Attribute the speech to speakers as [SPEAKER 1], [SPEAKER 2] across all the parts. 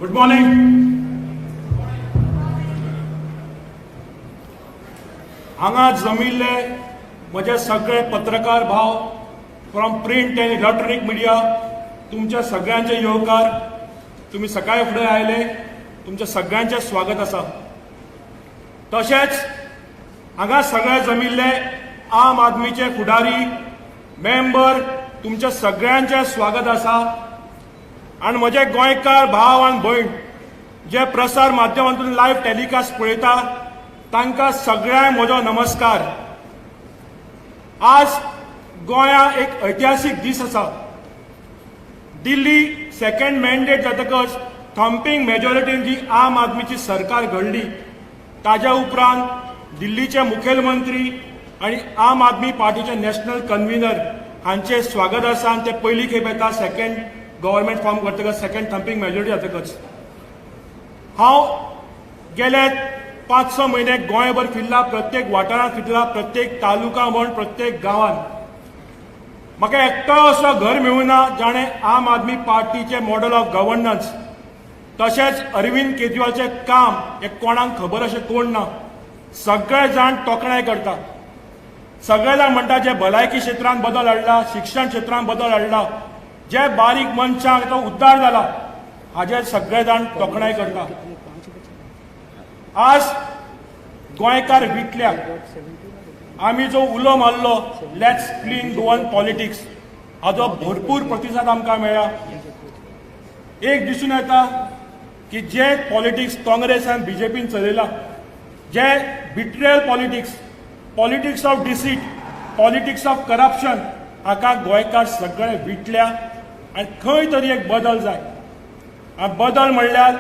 [SPEAKER 1] Good morning. हांगा जमिल्ले म्हजे सगळे पत्रकार भाव from print and electronic media, तुमच्या सगळ्यांचे येवकार. तुम्ही सकाळी फुडें आयले, तुमच्या सगळ्यांचे स्वागत आसा. तशेंच हांगा सगळे जमिल्ले आम आदमीचे फुडारी मेंबर, तुमच्या सगळ्यांचे स्वागत आसा. आणि म्हजे गोंयकार भाव आनी भयण जे प्रसार माध्यमांतून लायव्ह टेलिकास्ट पळयता, तांकां सगळ्यांक म्हजो नमस्कार. आज गोंयांत एक ऐतिहासीक दीस आसा. दिल्ली सेकंड मॅन्डेट जातकच थंपिंग मेजॉरिटीन जी आम आदमीची सरकार घडली, ताज्या उपरांत दिल्लीचे मुखेलमंत्री आणि आम आदमी पार्टीचे नॅशनल कन्व्हिनर हांचे स्वागत आसा. आनी ते पयली खेप येता सेकंड गव्हर्मेंट फॉर्म करतकच, सेकंड थंपिंग मेजॉरिटी जातकच. हांव गेले 5-6 म्हयने गोंयभर फिरला, प्रत्येक वाठारांत फिरला, प्रत्येक तालुका म्हण प्रत्येक गांवांत. म्हाका एकटो असो घर मेळुना जाणे आम आदमी पार्टीचे मॉडल ऑफ गव्हर्नन्स तशेंच अरविंद केजरीवालचे काम हे कोणाक खबर अशें कोण ना. सगळे जाण तोखणाय करता. सगळे जाण म्हणटा जे भलायकी क्षेत्रांत बदल हाडला, शिक्षण क्षेत्रांत बदल हाडला, जे बारीक मनशांक तो उद्धार जाला, हाजे सगळे जाण तोखणाय करता. आज गोंयकार विटल्या. आमी जो उलो मारलो लेट्स क्लीन गोवन पॉलिटिक्स, हाजो भरपूर प्रतिसाद आमकां मेळ्ळा. एक दिसून येता की जे पॉलिटिक्स काँग्रेस आनी बीजेपीन चलयला, जे betrayal politics, politics of deceit, politics of corruption, हाका गोंयकार सगळे विटल्या. आनी खंय तरी एक बदल जाय. बदल म्हणल्यार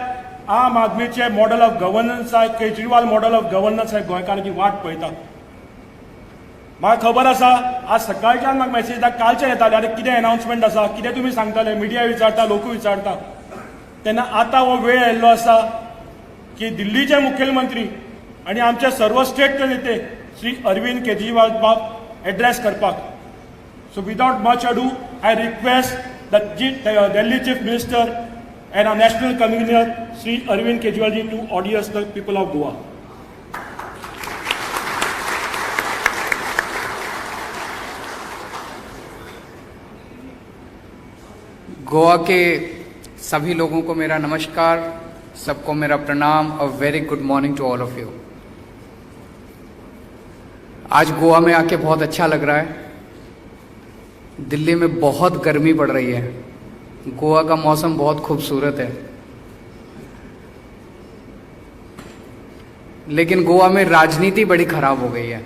[SPEAKER 1] आम आदमीचे मॉडल ऑफ गव्हर्नन्स आहे, केजरीवाल मॉडल ऑफ गव्हर्नन्स आहे, गोंयकारांची वाट पळयता. म्हाका खबर आसा आज सकाळच्यान म्हाका मॅसेज येता, कालचे येताले आरे कितें अनाउन्समेंट आसा, कितें तुमी सांगताले, मिडिया विचारता, लोक विचारता. तेन्ना आतां हो वेळ आयिल्लो आसा की दिल्लीचे मुखेलमंत्री आनी आमचे सर्व स्टेटचे नेते श्री अरविंद केजरीवाल बाब एड्रेस करपाक. So without much ado I request the Delhi Chief Minister and our National Convener Sri Arvind Kejriwal ji to address the people of Goa.
[SPEAKER 2] Goa के सभी लोगों को मेरा नमस्कार, सबको मेरा प्रणाम. A very good morning to all of you. आज गोवा में आके बहुत अच्छा लग रहा है. दिल्ली में बहुत गर्मी पड़ रही है. गोवा का मौसम बहुत खूबसूरत है, लेकिन गोवा में राजनीति बड़ी खराब हो गई है.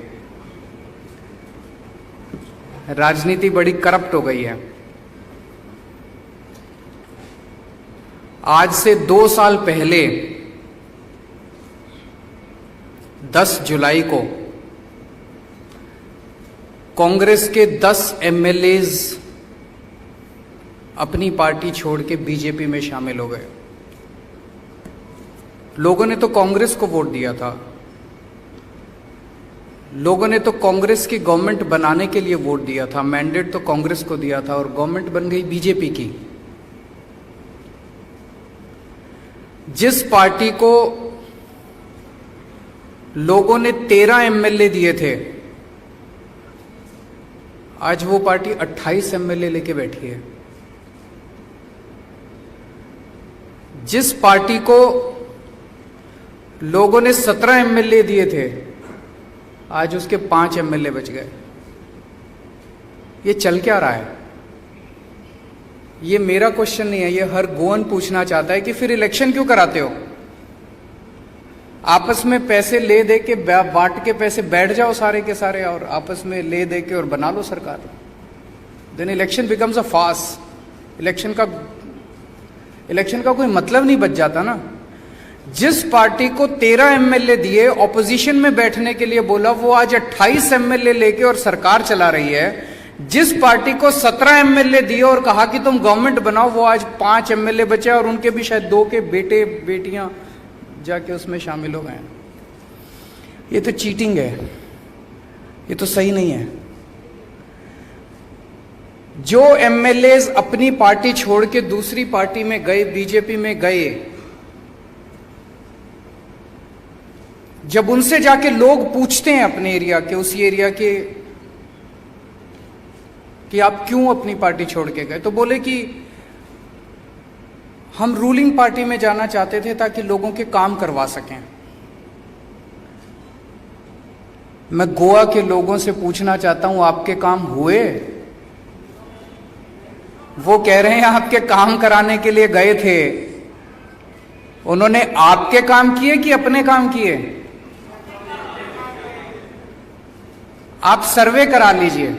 [SPEAKER 2] राजनीति बड़ी करप्ट हो गई है. आज से 2 साल पहले 10 जुलाई को कांग्रेस के 10 एमएलएज अपनी पार्टी छोड़ के बीजेपी में शामिल हो गए. लोगों ने तो कांग्रेस को वोट दिया था, लोगों ने तो कांग्रेस की गवर्नमेंट बनाने के लिए वोट दिया था, मैंडेट तो कांग्रेस को दिया था, और गवर्नमेंट बन गई बीजेपी की. जिस पार्टी को लोगों ने 13 एमएलए दिए थे, आज वो पार्टी 28 एमएलए लेके बैठी है. जिस पार्टी को लोगों ने 17 एमएलए दिए थे, आज उसके 5 एमएलए बच गए. ये चल क्या रहा है? ये मेरा क्वेश्चन नहीं है, ये हर गोवन पूछना चाहता है कि फिर इलेक्शन क्यों कराते हो? आपस में पैसे ले दे के, बांट के पैसे बैठ जाओ सारे के सारे, और आपस में ले दे के और बना लो सरकार. Then election becomes a farce. Election का कोई मतलब नहीं बच जाता ना. जिस पार्टी को 13 एमएलए दिए, ऑपोजिशन में बैठने के लिए बोला, वो आज 28 एमएलए लेके और सरकार चला रही है. जिस पार्टी को 17 एमएलए दिए और कहा कि तुम गवर्नमेंट बनाओ, वो आज 5 एमएलए बचे, और उनके भी शायद 2 के बेटे बेटियां जाके उसमें शामिल हो गए. ये तो चीटिंग है, ये तो सही नहीं है. जो एमएलएज अपनी पार्टी छोड़ के दूसरी पार्टी में गए, बीजेपी में गए, जब उनसे जाके लोग पूछते हैं अपने एरिया के, उसी एरिया के, कि आप क्यों अपनी पार्टी छोड़ के गए, तो बोले कि हम रूलिंग पार्टी में जाना चाहते थे ताकि लोगों के काम करवा सकें। मैं गोवा के लोगों से पूछना चाहता हूं, आपके काम हुए? वो कह रहे हैं आपके काम कराने के लिए गए थे। उन्होंने आपके काम किए कि अपने काम किए? आप सर्वे करा लीजिए,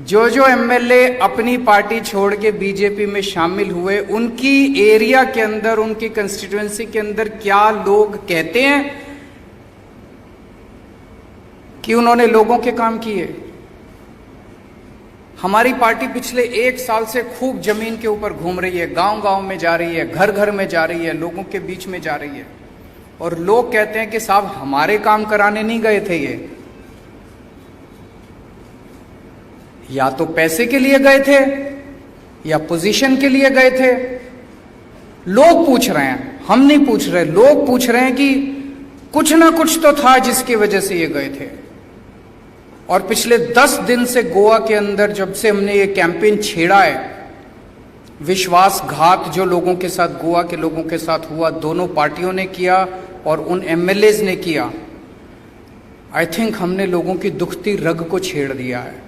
[SPEAKER 2] जो जो एमएलए अपनी पार्टी छोड़ के बीजेपी में शामिल हुए, उनकी एरिया के अंदर, उनकी कंस्टिट्यूएंसी के अंदर क्या लोग कहते हैं कि उन्होंने लोगों के काम किए। हमारी पार्टी पिछले 1 साल से खूब जमीन के ऊपर घूम रही है, गांव गांव में जा रही है, घर घर में जा रही है, लोगों के बीच में जा रही है, और लोग कहते हैं कि साहब हमारे काम कराने नहीं गए थे ये, या तो पैसे के लिए गए थे या पोजीशन के लिए गए थे। लोग पूछ रहे हैं, हम नहीं पूछ रहे, लोग पूछ रहे हैं कि कुछ ना कुछ तो था जिसकी वजह से ये गए थे। और पिछले 10 दिन से गोवा के अंदर जब से हमने ये कैंपेन छेड़ा है, विश्वासघात जो लोगों के साथ, गोवा के लोगों के साथ हुआ, दोनों पार्टियों ने किया और उन एमएलएज ने किया। आई थिंक हमने लोगों की दुखती रग को छेड़ दिया है।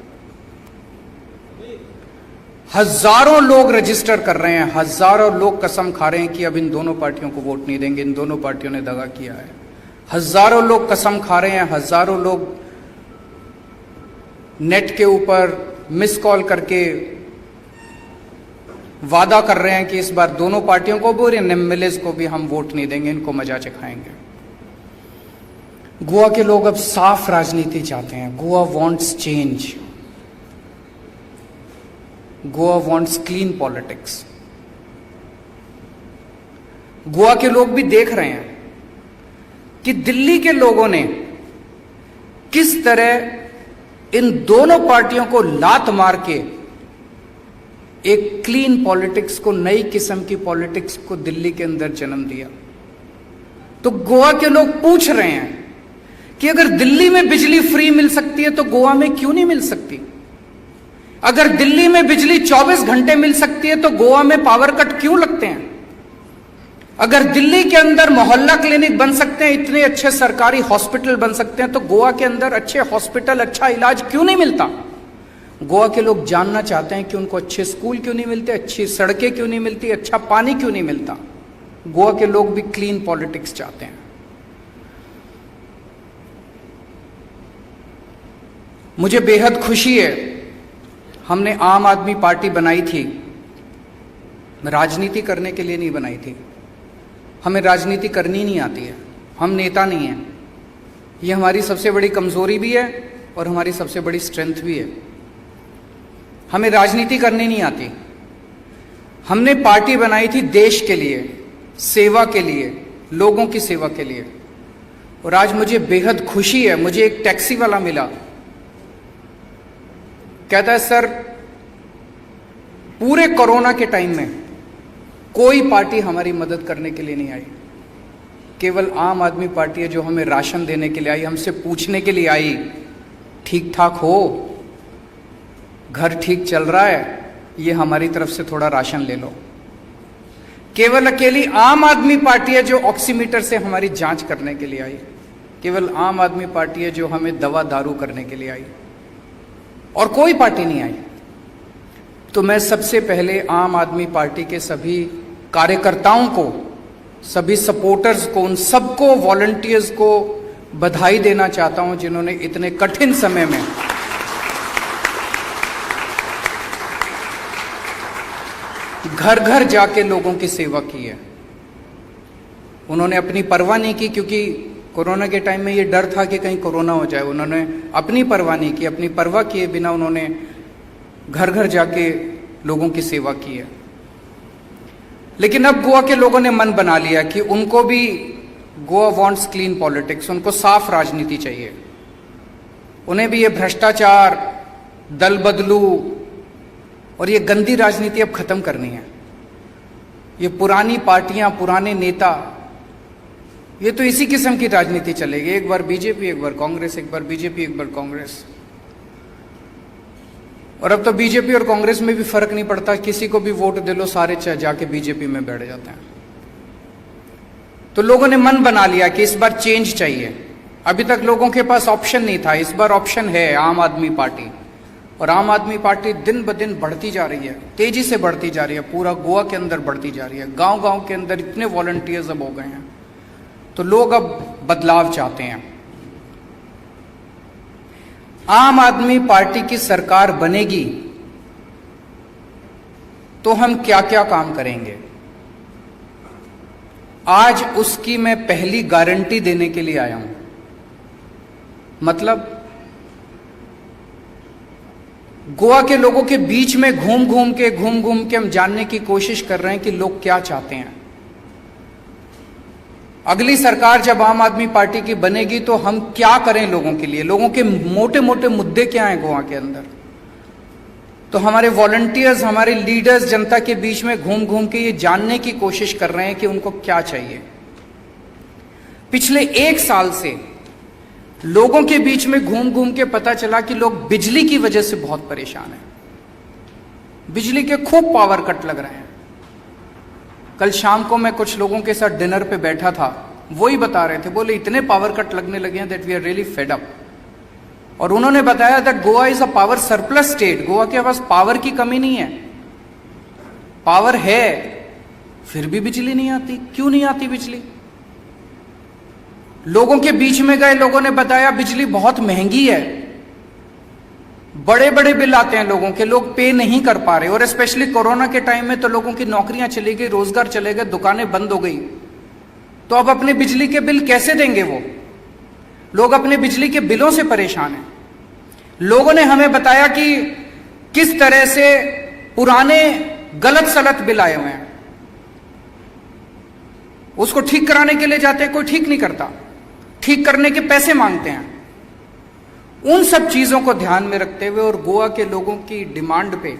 [SPEAKER 2] हजारों लोग रजिस्टर कर रहे हैं, हजारों लोग कसम खा रहे हैं कि अब इन दोनों पार्टियों को वोट नहीं देंगे, इन दोनों पार्टियों ने दगा किया है। हजारों लोग कसम खा रहे हैं, हजारों लोग नेट के ऊपर मिस कॉल करके वादा कर रहे हैं कि इस बार दोनों पार्टियों को भी और एमएलएज को भी हम वोट नहीं देंगे, इनको मजा चखाएंगे। गोवा के लोग अब साफ राजनीति चाहते हैं। Goa wants change, Goa wants clean politics. Goa के लोग भी देख रहे हैं कि दिल्ली के लोगों ने किस तरह इन दोनों पार्टियों को लात मार के एक क्लीन पॉलिटिक्स को, नई किस्म की पॉलिटिक्स को दिल्ली के अंदर जन्म दिया। तो गोवा के लोग पूछ रहे हैं कि अगर दिल्ली में बिजली फ्री मिल सकती है तो गोवा में क्यों नहीं मिल सकती? अगर दिल्ली में बिजली 24 घंटे मिल सकती है तो गोवा में पावर कट क्यों लगते हैं? अगर दिल्ली के अंदर मोहल्ला क्लिनिक बन सकते हैं, इतने अच्छे सरकारी हॉस्पिटल बन सकते हैं, तो गोवा के अंदर अच्छे हॉस्पिटल, अच्छा इलाज क्यों नहीं मिलता? गोवा के लोग जानना चाहते हैं कि उनको अच्छे स्कूल क्यों नहीं मिलते, अच्छी सड़कें क्यों नहीं मिलती, अच्छा पानी क्यों नहीं मिलता। गोवा के लोग भी क्लीन पॉलिटिक्स चाहते हैं। मुझे बेहद खुशी है, हमने आम आदमी पार्टी बनाई थी, राजनीति करने के लिए नहीं बनाई थी। हमें राजनीति करनी नहीं आती है, हम नेता नहीं हैं। ये हमारी सबसे बड़ी कमजोरी भी है और हमारी सबसे बड़ी स्ट्रेंथ भी है। हमें राजनीति करनी नहीं आती। हमने पार्टी बनाई थी देश के लिए, सेवा के लिए, लोगों की सेवा के लिए। और आज मुझे बेहद खुशी है, मुझे एक टैक्सी वाला मिला, कहता है सर पूरे कोरोना के टाइम में कोई पार्टी हमारी मदद करने के लिए नहीं आई, केवल आम आदमी पार्टी है जो हमें राशन देने के लिए आई, हमसे पूछने के लिए आई, ठीक ठाक हो, घर ठीक चल रहा है, ये हमारी तरफ से थोड़ा राशन ले लो। केवल अकेली आम आदमी पार्टी है जो ऑक्सीमीटर से हमारी जांच करने के लिए आई, केवल आम आदमी पार्टी है जो हमें दवा दारू करने के लिए आई, और कोई पार्टी नहीं आई। तो मैं सबसे पहले आम आदमी पार्टी के सभी कार्यकर्ताओं को, सभी सपोर्टर्स को, उन सबको, वॉलंटियर्स को बधाई देना चाहता हूं जिन्होंने इतने कठिन समय में घर घर जाके लोगों की सेवा की है। उन्होंने अपनी परवाह नहीं की, क्योंकि कोरोना के टाइम में ये डर था कि कहीं कोरोना हो जाए। उन्होंने अपनी परवाह नहीं की, अपनी परवाह किए बिना उन्होंने घर घर जाके लोगों की सेवा की है। लेकिन अब गोवा के लोगों ने मन बना लिया कि उनको भी, गोवा वांट्स क्लीन पॉलिटिक्स, उनको साफ राजनीति चाहिए। उन्हें भी ये भ्रष्टाचार, दल बदलू और ये गंदी राजनीति अब खत्म करनी है। ये पुरानी पार्टियां, पुराने नेता, ये तो इसी किस्म की राजनीति चलेगी, एक बार बीजेपी एक बार कांग्रेस, एक बार बीजेपी एक बार कांग्रेस। और अब तो बीजेपी और कांग्रेस में भी फर्क नहीं पड़ता, किसी को भी वोट दे लो सारे जाके बीजेपी में बैठ जाते हैं। तो लोगों ने मन बना लिया कि इस बार चेंज चाहिए। अभी तक लोगों के पास ऑप्शन नहीं था, इस बार ऑप्शन है आम आदमी पार्टी। और आम आदमी पार्टी दिन ब दिन बढ़ती जा रही है, तेजी से बढ़ती जा रही है, पूरा गोवा के अंदर बढ़ती जा रही है। गांव गांव के अंदर इतने वॉलंटियर्स अब हो गए हैं, तो लोग अब बदलाव चाहते हैं। आम आदमी पार्टी की सरकार बनेगी तो हम क्या क्या काम करेंगे, आज उसकी मैं पहली गारंटी देने के लिए आया हूं। मतलब गोवा के लोगों के बीच में घूम घूम के हम जानने की कोशिश कर रहे हैं कि लोग क्या चाहते हैं। अगली सरकार जब आम आदमी पार्टी की बनेगी तो हम क्या करें लोगों के लिए, लोगों के मोटे मोटे मुद्दे क्या हैं गोवा के अंदर। तो हमारे वॉलंटियर्स, हमारे लीडर्स जनता के बीच में घूम घूम के ये जानने की कोशिश कर रहे हैं कि उनको क्या चाहिए। पिछले 1 साल से लोगों के बीच में घूम घूम के पता चला कि लोग बिजली की वजह से बहुत परेशान हैं। बिजली के खूब पावर कट लग रहे हैं। कल शाम को मैं कुछ लोगों के साथ डिनर पे बैठा था, वही बता रहे थे, बोले इतने पावर कट लगने लगे हैं that we are really fed up. और उन्होंने बताया that Goa is a power surplus state, Goa के पास पावर की कमी नहीं है, पावर है, फिर भी बिजली नहीं आती। क्यों नहीं आती बिजली? लोगों के बीच में गए, लोगों ने बताया बिजली बहुत महंगी है, बड़े बड़े बिल आते हैं लोगों के, लोग पे नहीं कर पा रहे। और स्पेशली कोरोना के टाइम में तो लोगों की नौकरियां चली गई, रोजगार चले गए, दुकानें बंद हो गई, तो अब अपने बिजली के बिल कैसे देंगे वो लोग? अपने बिजली के बिलों से परेशान हैं। लोगों ने हमें बताया कि किस तरह से पुराने गलत सलत बिल आए हुए हैं, उसको ठीक कराने के लिए जाते हैं, कोई ठीक नहीं करता, ठीक करने के पैसे मांगते हैं। उन सब चीजों को ध्यान में रखते हुए और गोवा के लोगों की डिमांड पे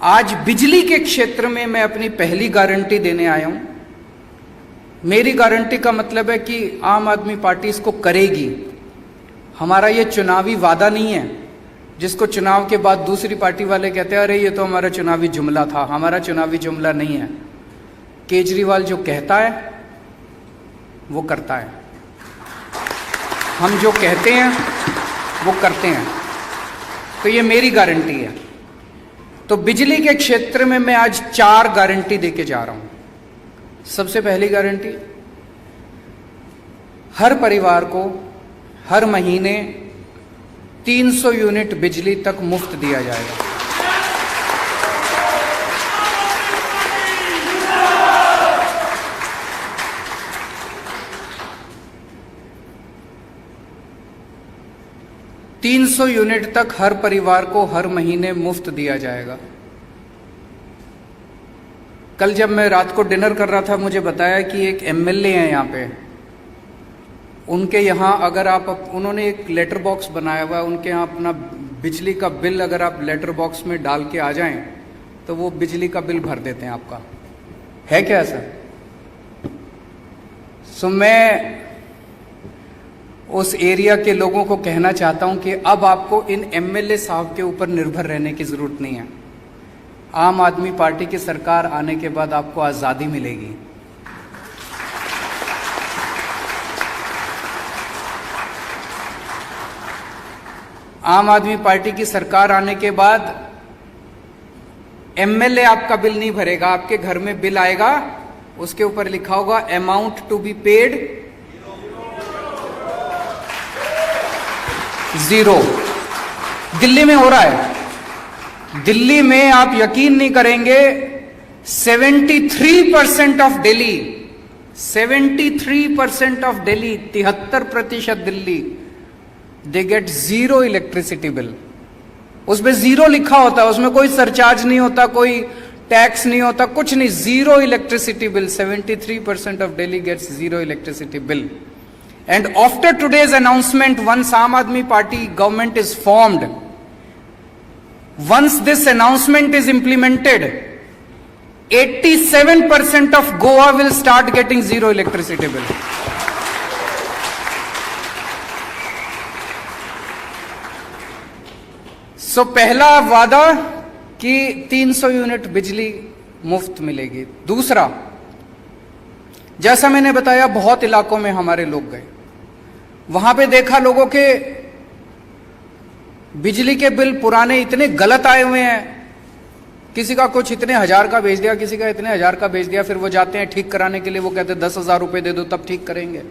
[SPEAKER 2] आज बिजली के क्षेत्र में मैं अपनी पहली गारंटी देने आया हूं। मेरी गारंटी का मतलब है कि आम आदमी पार्टी इसको करेगी। हमारा ये चुनावी वादा नहीं है जिसको चुनाव के बाद दूसरी पार्टी वाले कहते हैं अरे ये तो हमारा चुनावी जुमला था। हमारा चुनावी जुमला नहीं है। केजरीवाल जो कहता है वो करता है, हम जो कहते हैं वो करते हैं। तो ये मेरी गारंटी है। तो बिजली के क्षेत्र में मैं आज 4 गारंटी देके जा रहा हूं। सबसे पहली गारंटी, हर परिवार को हर महीने 300 यूनिट बिजली तक मुफ्त दिया जाएगा। $300 यूनिट तक हर परिवार को हर महीने मुफ्त दिया जाएगा। कल जब मैं रात को डिनर कर रहा था, मुझे बताया कि एक एमएलए हैं यहाँ पे, उनके यहाँ अगर आप, उन्होंने एक लेटर बॉक्स बनाया हुआ है, उनके यहाँ अपना बिजली का बिल अगर आप लेटर बॉक्स में डाल के आ जाएं तो वो बिजली का बिल भर देते हैं आपका। है क्या ऐसा? सो मैं उस एरिया के लोगों को कहना चाहता हूं कि अब आपको इन एमएलए साहब के ऊपर निर्भर रहने की जरूरत नहीं है। आम आदमी पार्टी की सरकार आने के बाद आपको आजादी मिलेगी। आम आदमी पार्टी की सरकार आने के बाद एमएलए आपका बिल नहीं भरेगा। आपके घर में बिल आएगा, उसके ऊपर लिखा होगा amount to be paid 0। Delhi में हो रहा है। दिल्ली में आप यकीन नहीं करेंगे, 73% of Delhi, 73% of Delhi, 73% Delhi, they get 0 electricity bill. उसमें 0 लिखा होता है, उसमें कोई सरचार्ज नहीं होता, कोई टैक्स नहीं होता, कुछ नहीं, 0 electricity bill. 73% of Delhi gets 0 electricity bill. And after today's announcement, once Aam Aadmi Party government is formed, once this announcement is implemented, 87% of Goa will start getting zero electricity bill. सो पहला वादा कि 300 unit बिजली मुफ्त मिलेगी। दूसरा, जैसा मैंने बताया, बहुत इलाकों में हमारे लोग गए, वहां पे देखा लोगों के बिजली के बिल पुराने इतने गलत आए हुए हैं। किसी का कुछ इतने हजार का भेज दिया, किसी का इतने हजार का भेज दिया, फिर वो जाते हैं ठीक कराने के लिए, वो कहते हैं 10,000 रुपए दे दो तब ठीक करेंगे।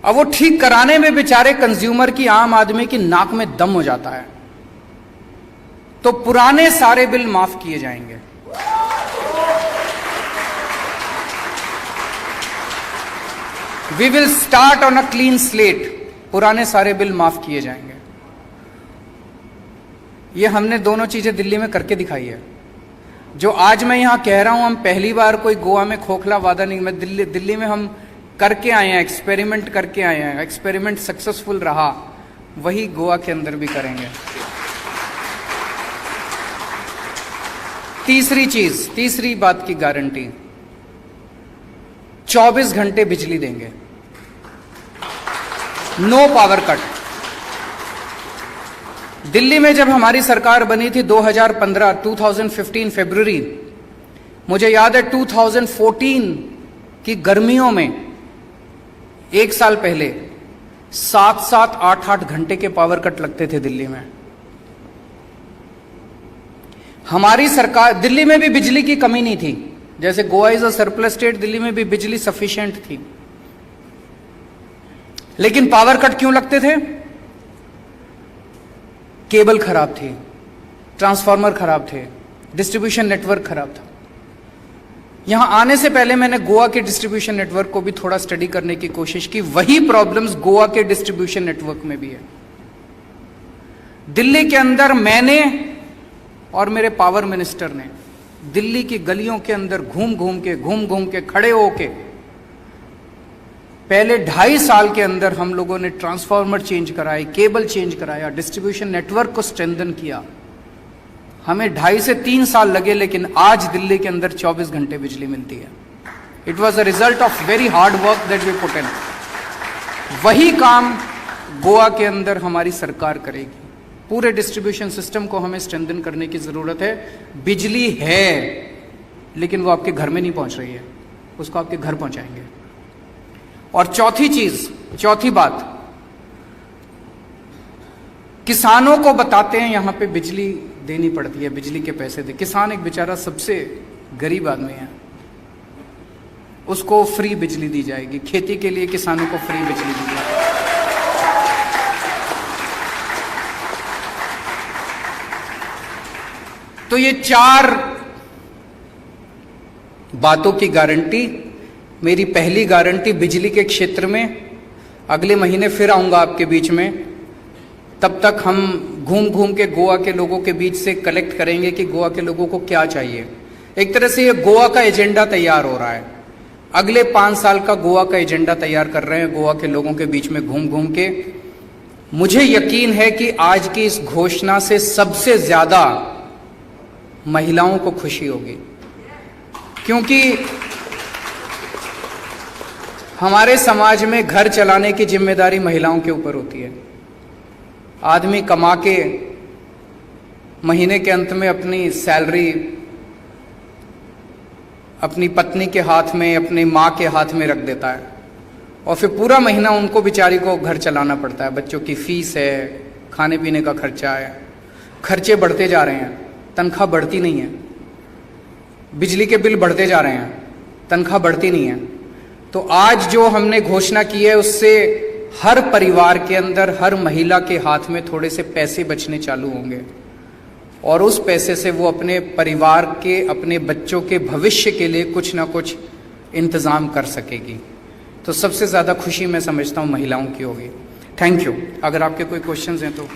[SPEAKER 2] अब वो ठीक कराने में बेचारे कंज्यूमर की, आम आदमी की नाक में दम हो जाता है। तो पुराने सारे बिल माफ किए जाएंगे। We will start on a clean slate. पुराने सारे बिल माफ किए जाएंगे। ये हमने दोनों चीजें दिल्ली में करके दिखाई है। जो आज मैं यहां कह रहा हूं, हम पहली बार कोई गोवा में खोखला वादा नहीं, मैं दिल्ली में हम करके आए हैं, एक्सपेरिमेंट करके आए हैं। एक्सपेरिमेंट सक्सेसफुल रहा, वही गोवा के अंदर भी करेंगे। तीसरी चीज, तीसरी बात की गारंटी, 24 घंटे बिजली देंगे, नो पावर कट। दिल्ली में जब हमारी सरकार बनी थी 2015 फरवरी, मुझे याद है 2014 की गर्मियों में, एक साल पहले 7-7, 8-8 घंटे के पावर कट लगते थे दिल्ली में। हमारी सरकार, दिल्ली में भी बिजली की कमी नहीं थी, जैसे Goa is a surplus state, Delhi में भी बिजली सफिशिएंट थी। लेकिन पावर कट क्यों लगते थे? केबल खराब थी, ट्रांसफार्मर खराब थे, डिस्ट्रीब्यूशन नेटवर्क खराब था। यहां आने से पहले मैंने गोवा के डिस्ट्रीब्यूशन नेटवर्क को भी थोड़ा स्टडी करने की कोशिश की। वही प्रॉब्लम्स गोवा के डिस्ट्रीब्यूशन नेटवर्क में भी है। दिल्ली के अंदर मैंने और मेरे पावर मिनिस्टर ने दिल्ली की गलियों के अंदर घूम घूम के खड़े होके पहले 2.5 साल के अंदर हम लोगों ने ट्रांसफार्मर चेंज कराए, केबल चेंज कराया, डिस्ट्रीब्यूशन नेटवर्क को स्ट्रेंथन किया। हमें 2.5 से 3 साल लगे, लेकिन आज दिल्ली के अंदर 24 घंटे बिजली मिलती है। It was a result of very hard work that we put in. वही काम गोवा के अंदर हमारी सरकार करेगी। पूरे डिस्ट्रीब्यूशन सिस्टम को हमें स्ट्रेंथन करने की जरूरत है। बिजली है, लेकिन वो आपके घर में नहीं पहुंच रही है, उसको आपके घर पहुंचाएंगे। और चौथी बात, किसानों को बताते हैं यहां पे बिजली देनी पड़ती है, बिजली के पैसे दे। किसान एक बेचारा सबसे गरीब आदमी है, उसको फ्री बिजली दी जाएगी। खेती के लिए किसानों को फ्री बिजली दी जाएगी। तो ये 4 बातों की गारंटी। मेरी पहली गारंटी बिजली के क्षेत्र में, अगले महीने फिर आऊंगा आपके बीच में। तब तक हम घूम के गोवा के लोगों के बीच से कलेक्ट करेंगे कि गोवा के लोगों को क्या चाहिए। एक तरह से ये गोवा का एजेंडा तैयार हो रहा है। अगले 5 साल का गोवा का एजेंडा तैयार कर रहे हैं गोवा के लोगों के बीच में घूम के। मुझे यकीन है कि आज की इस घोषणा से सबसे ज्यादा महिलाओं को खुशी होगी, क्योंकि हमारे समाज में घर चलाने की जिम्मेदारी महिलाओं के ऊपर होती है। आदमी कमा के महीने के अंत में अपनी सैलरी अपनी पत्नी के हाथ में, अपनी माँ के हाथ में रख देता है, और फिर पूरा महीना उनको बेचारी को घर चलाना पड़ता है। बच्चों की फीस है, खाने पीने का खर्चा है, खर्चे बढ़ते जा रहे हैं, तनख्वाह बढ़ती नहीं है। बिजली के बिल बढ़ते जा रहे हैं, तनख्वाह बढ़ती नहीं है। तो आज जो हमने घोषणा की है, उससे हर परिवार के अंदर, हर महिला के हाथ में थोड़े से पैसे बचने चालू होंगे, और उस पैसे से वो अपने परिवार के, अपने बच्चों के भविष्य के लिए कुछ ना कुछ इंतजाम कर सकेगी। तो सबसे ज्यादा खुशी मैं समझता हूं महिलाओं की होगी। Thank you. अगर आपके कोई क्वेश्चंस हैं तो।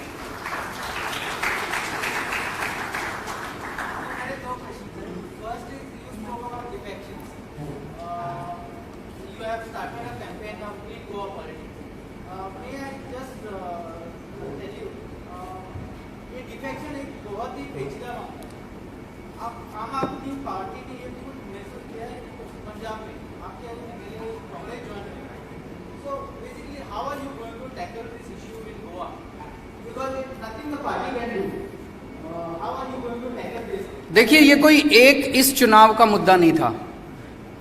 [SPEAKER 3] आप आम आदमी पार्टी ने ये कुछ महसूस किया है पंजाब में आपके कांग्रेस ज्वाइन है, so basically how are you going to tackle this issue in Goa, because it nothing the party can do, how are you going to tackle this?
[SPEAKER 2] देखिए, ये कोई एक इस चुनाव का मुद्दा नहीं था।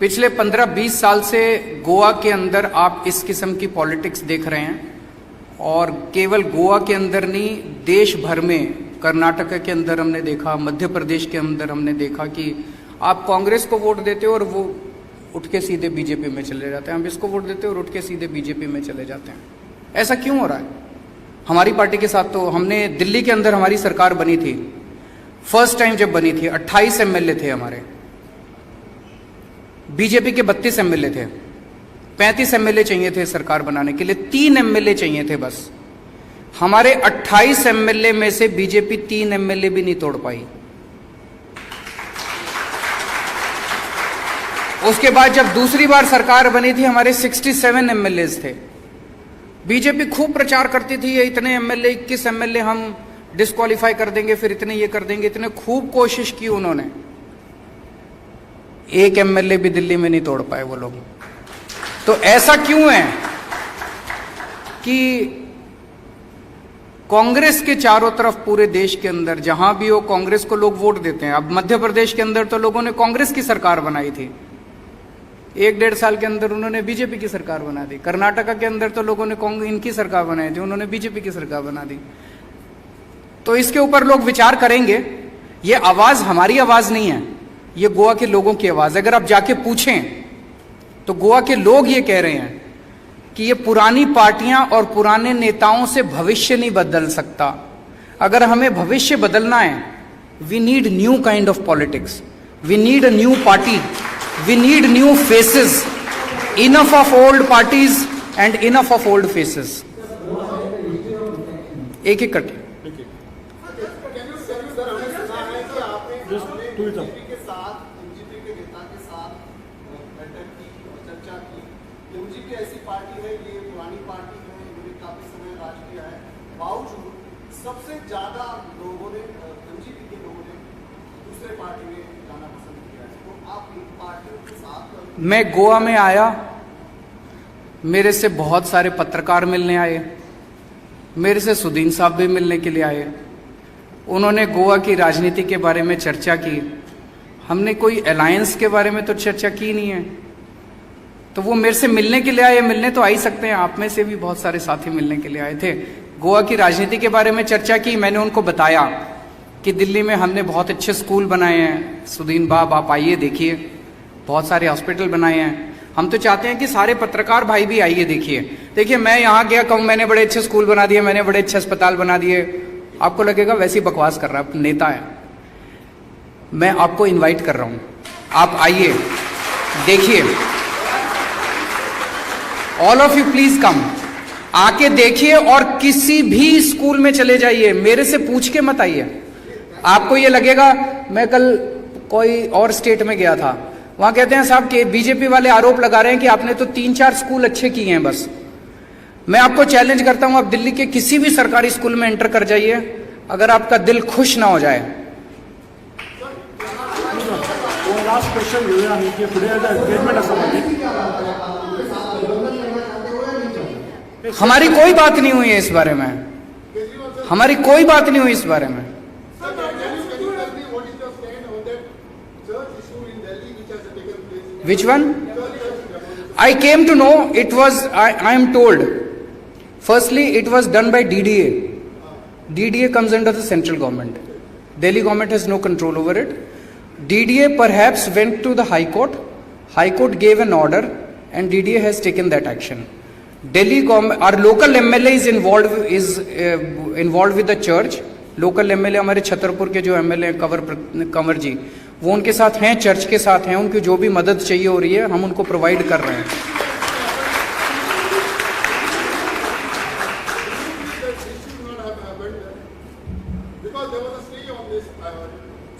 [SPEAKER 2] पिछले 15-20 साल से गोवा के अंदर आप इस किस्म की पॉलिटिक्स देख रहे हैं, और केवल गोवा के अंदर नहीं, देश भर में, कर्नाटक के अंदर हमने देखा, मध्य प्रदेश के अंदर हमने देखा कि आप कांग्रेस को वोट देते हो और वो उठ के सीधे बीजेपी में चले जाते हैं, हम इसको वोट देते हो और उठ के सीधे बीजेपी में चले जाते हैं। ऐसा क्यों हो रहा है? हमारी पार्टी के साथ तो हमने दिल्ली के अंदर हमारी सरकार बनी थी, फर्स्ट टाइम जब बनी थी 28 एमएलए थे हमारे, बीजेपी के 32 एमएलए थे, 35 एमएलए चाहिए थे सरकार बनाने के लिए, 3 एमएलए चाहिए थे बस। हमारे 28 एमएलए में से बीजेपी 3 एमएलए भी नहीं तोड़ पाई। उसके बाद जब दूसरी बार सरकार बनी थी, हमारे 67 एमएलए थे। बीजेपी खूब प्रचार करती थी, ये इतने एमएलए, 21 एमएलए हम डिस्क्वालीफाई कर देंगे, फिर इतने ये कर देंगे, इतने खूब कोशिश की उन्होंने, एक एमएलए भी दिल्ली में नहीं तोड़ पाए वो लोग। तो ऐसा क्यों है कि कांग्रेस के चारों तरफ पूरे देश के अंदर जहां भी हो कांग्रेस को लोग वोट देते हैं। अब मध्य प्रदेश के अंदर तो लोगों ने कांग्रेस की सरकार बनाई थी, 1-1.5 साल के अंदर उन्होंने बीजेपी की सरकार बना दी। कर्नाटक के अंदर तो लोगों ने इनकी सरकार बनाई थी, उन्होंने बीजेपी की सरकार बना दी। तो इसके ऊपर लोग विचार करेंगे। ये आवाज हमारी आवाज नहीं है, ये गोवा के लोगों की आवाज। अगर आप जाके पूछें तो गोवा के लोग ये कह रहे हैं कि ये पुरानी पार्टियां और पुराने नेताओं से भविष्य नहीं बदल सकता। अगर हमें भविष्य बदलना है, we need new kind of politics, we need a new party, we need new faces, enough of old parties and enough of old faces. एक एक कट
[SPEAKER 3] के साथ एमजीपी के नेता के साथ बैठक की, चर्चा की। एमजीपी ऐसी पार्टी है, ये पुरानी पार्टी है, इन्होंने काफी समय राज किया है, बावजूद सबसे ज्यादा लोगों ने, एमजीपी के लोगों ने दूसरे पार्टी में जाना पसंद किया है। तो आप इन पार्टियों के साथ?
[SPEAKER 2] मैं गोवा में आया, मेरे से बहुत सारे पत्रकार मिलने आए, मेरे से सुदीन साहब भी मिलने के लिए आए। उन्होंने गोवा की राजनीति के बारे में चर्चा की। हमने कोई अलायंस के बारे में तो चर्चा की नहीं है। तो वो मेरे से मिलने के लिए आए, मिलने तो आ ही सकते हैं, आप में से भी बहुत सारे साथी मिलने के लिए आए थे। गोवा की राजनीति के बारे में चर्चा की। मैंने उनको बताया कि दिल्ली में हमने बहुत अच्छे स्कूल बनाए हैं, सुदीन बाब आप आइए देखिए, बहुत सारे हॉस्पिटल बनाए हैं। हम तो चाहते हैं कि सारे पत्रकार भाई भी आइए देखिए। मैं यहाँ गया, कहूँ मैंने बड़े अच्छे स्कूल बना दिए, मैंने बड़े अच्छे अस्पताल बना दिए, आपको लगेगा वैसी बकवास कर रहा है, नेता है। मैं आपको इनवाइट कर रहा हूं, आप आइए देखिए, all of you please come, आके देखिए और किसी भी स्कूल में चले जाइए, मेरे से पूछ के मत आइए। आपको ये लगेगा, मैं कल कोई और स्टेट में गया था, वहां कहते हैं साहब कि बीजेपी वाले आरोप लगा रहे हैं कि आपने तो 3-4 स्कूल अच्छे किए हैं बस। मैं आपको चैलेंज करता हूं, आप दिल्ली के किसी भी सरकारी स्कूल में एंटर कर जाइए, अगर आपका दिल खुश ना हो जाए।
[SPEAKER 1] लास्ट क्वेश्चन घेऊया आम्ही की पुढे एंगेजमेंट असं
[SPEAKER 2] हमारी कोई बात नहीं हुई है इस बारे में, हमारी कोई बात नहीं हुई इस बारे में। Which one? I came to know, it was, I am told, firstly it was done by DDA. DDA comes under the central government. Delhi government has no control over it. DDA perhaps went to the High Court. High Court gave an order and DDA has taken that action. Delhi government, our local MLA is involved with the church. Local MLA हमारे छतरपुर के जो MLA Kanwar जी, वो उनके साथ हैं, church के साथ हैं, उनकी जो भी मदद चाहिए हो रही है हम उनको प्रोवाइड कर रहे हैं।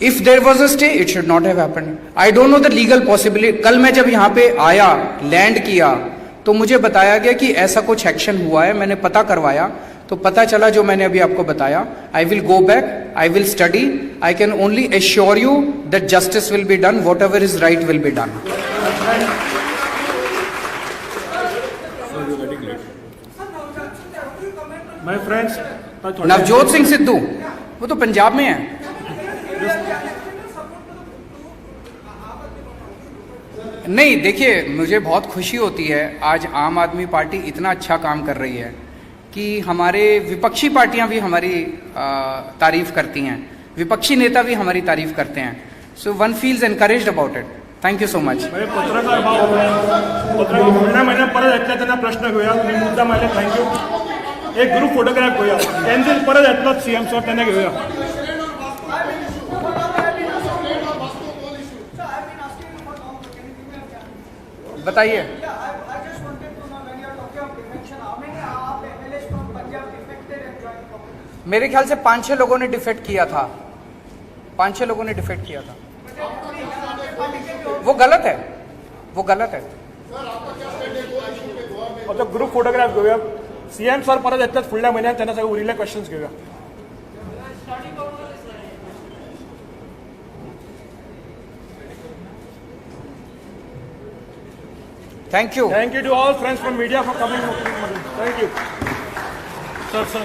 [SPEAKER 2] If there was a stay, it should not have happened. I don't know the legal possibility. कल मैं जब यहाँ पे आया, लैंड किया, तो मुझे बताया गया कि ऐसा कुछ एक्शन हुआ है, मैंने पता करवाया, तो पता चला जो मैंने अभी आपको बताया. I will go back, I will study. I can only assure you that justice will be done, what ever is right will be done.
[SPEAKER 1] My friends,
[SPEAKER 2] Navjot Singh Sidhu वो तो पंजाब में है. नहीं, देखिए, मुझे बहुत खुशी होती है आज आम आदमी पार्टी इतना अच्छा काम कर रही है कि हमारे विपक्षी पार्टियां भी हमारी तारीफ करती हैं, विपक्षी नेता भी हमारी तारीफ करते हैं. So one feels encouraged about it. Thank you so much.
[SPEAKER 1] पत्रकार फुडल्या महिन्यात परत येतल्या त्यांना प्रश्न घेऊया. मी मुद्दा मायले थँक्यू. एक ग्रुप फोटोग्राफ घेऊया. त्यांचे परत येतलं सीएम सर त्यांना घेऊया.
[SPEAKER 2] बताइए. मेरे ख्याल से 5-6 लोगों ने डिफेक्ट किया था. 5-6 लोगों ने डिफेक्ट किया था. वो गलत है, वो गलत है.
[SPEAKER 1] आता ग्रुप फोटोग्राफ घेऊया. सीएम सर परत येतात पुढल्या महिन्यात, त्यांना सगळे उरलेले क्वेश्चन्स घेऊया.
[SPEAKER 2] Thank you.
[SPEAKER 1] Thank you to all friends from media for coming. Thank you. Sir.